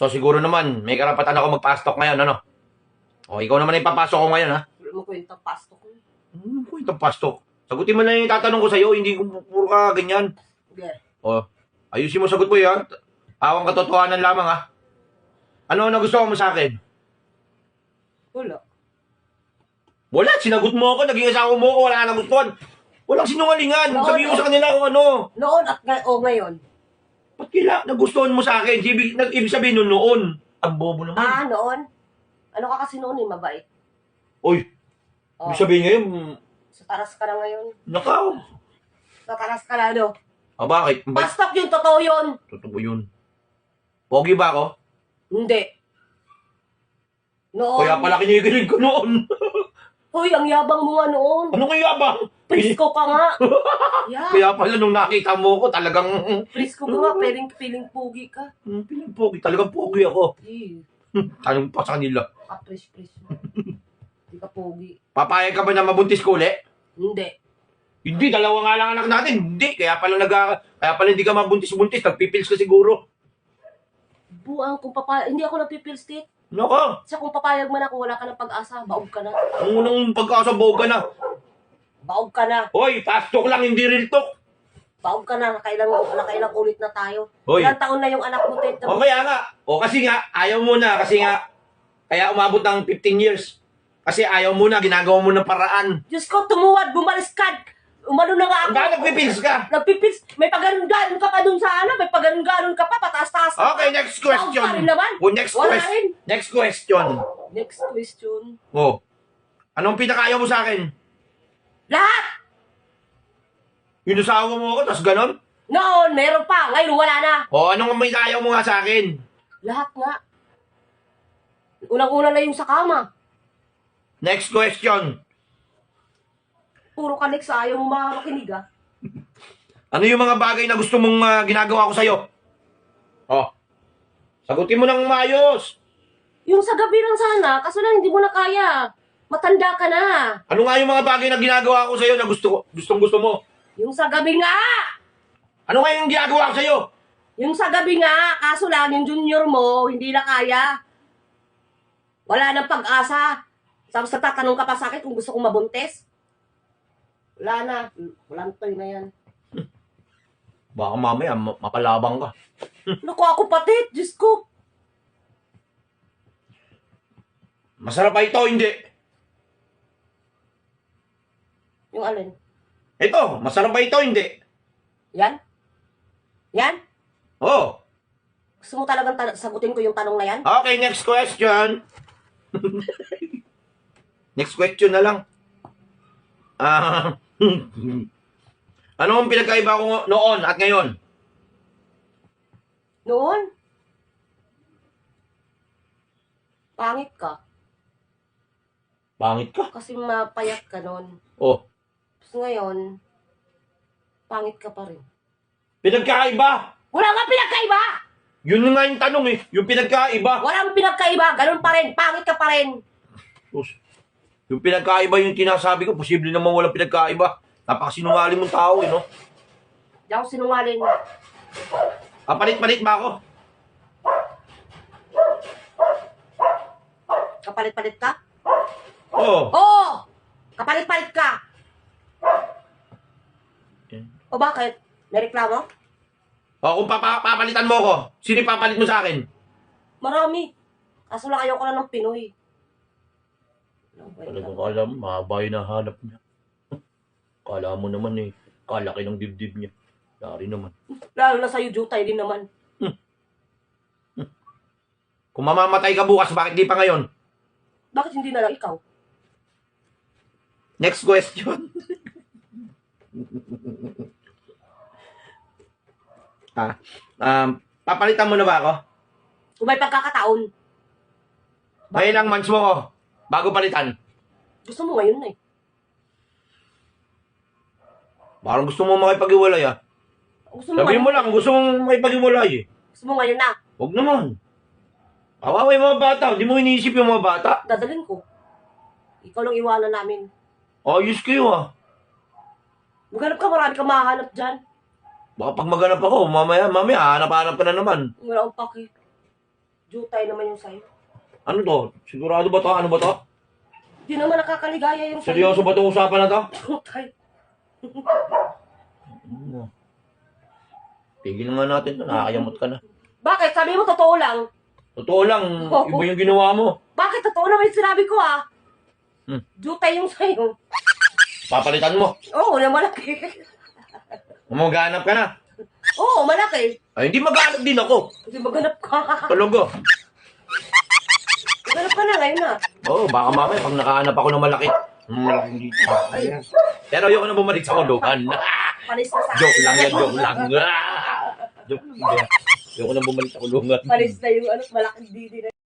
So siguro naman, may karapatan ako magpa-stock ngayon, ano? O, ikaw naman ipapasok ko ngayon, ha? Wala mo kwenta, pastok ko. Ano itong pastok? Sagutin mo na yung tatanong ko sa'yo, hindi ko puro ka ganyan. Okay. O, ayusin mo sagot mo, ha? Awang katotohanan lamang, ha? Ano na gusto mo sa akin? Wala. Wala, sinagot mo ako, naging asawa mo ako, wala ka nagustuhan. Walang sinungalingan. Noon, Sabihin mo sa kanila kung ano. Noon at ngayon. Ba't kila nagustuhan mo sa akin? Ibig sabihin nun noon. Ang bobo naman. Ah, noon? Ano ka kasi noon mabait. Oy, Oh. ibig sabihin ngayon, Sa taras ka na ngayon. nakaw. Sa taras ka na, ano? Ah, bakit? Pastok yun, totoo yun. Totoo yun. Pogi ba ako? Hindi. Noon. Kaya pala kinikilig ko noon. Hoy, ang yabang mo nga noon. Ano kaya ba? Prisko ka nga. Yeah. Kaya pala nung nakita mo ko, talagang Prisko ka nga, feeling pogi ka. pogi. Talagang pogi ako. Eh, Tanong pa sa kanila. kapris-pris mo. Hindi ka pogi. Papayag ka ba na mabuntis ko uli? Hindi. Hindi, dalawa nga lang anak natin. Hindi, kaya pala hindi ka mabuntis-buntis. Nagpipils ka siguro. Buang kung papayag. Hindi ako nagpipilstik. Nako, Sa kung papayag man ako, wala ka ng pag-asa. Baog ka na. ang unang pagkasabog ka na. Baog ka na. Hoy, fast talk lang, hindi real talk. Baog ka na. Nakailang ulit na tayo. Hoy. Ilang taon na yung anak mo, Ted? O kaya nga. O kasi nga, ayaw mo na. Kasi nga, kaya umabot ng 15 years. Kasi ayaw mo na, ginagawa mo ng paraan. Diyos ko, tumuwad, bumaliskad. Umano na nga ako. Hanggang nagpipils ka. Nagpipils. May paganon-ganon ka pa dun sa ano. May paganon-ganon ka pa. Pataas-taas ka pa. Okay, next question. Baog pa rin naman. O, next Wala question. rin. Next question. Next question. O, anong pinakaayaw mo sa akin? Lahat! Inusawa mo ako, tas ganon? Noon, meron pa. Ngayon, wala na. O, anong pinakaayaw mo nga sa akin? Lahat nga. Unang-una na yung sa kama. Next question. Puro ka next, ayaw mo makinig ah. Ano yung mga bagay na gusto mong ginagawa ko sa'yo? O, sagutin mo ng maayos. Yung sa gabi lang sana, kaso lang hindi mo na kaya. Matanda ka na. Ano nga yung mga bagay na ginagawa ko sa'yo na gustong-gusto mo? Yung sa gabi nga! Ano nga yung ginagawa ko sa'yo? Yung sa gabi nga, kaso lang yung junior mo, hindi na kaya. Wala nang pag-asa. Tapos natatanong ka pa sa akin kung gusto kong mabuntis. Wala na. Walang toy na yan. Baka mamaya mapalabang ka. Naku ako pati, Diyos ko. Masarap ba ito o hindi? Yung alin? Ito, masarap ba ito o hindi? Yan? Yan? Oh, Gusto mo talagang sagutin ko yung tanong na yan? okay, next question. Next question na lang. Ano ang pinagkaiba ko noon at ngayon? Noon? Pangit ka. Pangit ka. Kasi mapayat ka noon. Oh, Tapos ngayon, pangit ka pa rin. pinagkaiba. Wala nga pinagkaiba! Yun nga yung tanong eh. Yung pinagkaiba. Walang pinagkaiba, ganun pa rin, pangit ka pa rin. Yung pinagkaiba yung tinasabi ko, posible naman walang pinagkaiba. Napakasinungaling mong tao eh, no? Di ako sinungaling. Kapalit-palit ba ako? Kapalit-palit ka? Oo. Oo! Kapalit-palit ka! O bakit? May reklamo? O kung papalitan mo ako, sino papalit mo sa akin? Marami. Kaso lang ayoko na ng Pinoy. Talagang kala mo, mahaba yung nahanap niya. Kala mo naman eh, kalaki ng dibdib niya. Dari naman. Lalo na sa'yo, Jutay din naman. Kung mamamatay ka bukas, bakit di pa ngayon? Bakit hindi na lang ikaw? Next question. Papalitan mo na ba ako? Kung may pagkakataon, May ilang months mo ko, bago palitan. gusto mo ngayon na eh. Parang gusto mo makipag-iwalay ah. Gusto mo Sabihin ngayon, mo lang, gusto mong makipag-iwalay eh. gusto mo ngayon na. Huwag naman. Kawawa yung mga bata, hindi mo iniisip yung mga bata. Dadalhin ko. Ikaw lang iwanan namin. Ayos kayo ah. Maghanap ka, marami kang mahanap dyan. Baka pag maganap ako, mamaya, hanap-hanap ka na naman. Wala akong paki. Jutay naman yung sa'yo. Ano to? Sigurado ba to? Ano ba to? Di naman nakakaligaya yung sa'yo. Seryoso ba itong usapan na to? Jutay. Ano? Tigil nga natin to. Nakakayamot ka na. Bakit? Sabi mo totoo lang. Totoo lang, iba yung ginawa mo. Bakit? Totoo naman yung sinabi ko ah. Jutay yung sa'yo. Papalitan mo. Oo, na malaki. Maghanap ka na. Oo, malaki. Ay, hindi maghanap din ako. Hindi maghanap ka. Talaga. Maghanap ka na ngayon na. Oo, baka mamaya pag nakahanap ako ng malaki. Malaking dito. Ayan. Pero ayoko na bumalik sa kulungan. Palis na sa Joke lang yan, joke lang. Joke lang. Ayoko na bumalik sa kulungan. Palis na yung ano, malaking didi na.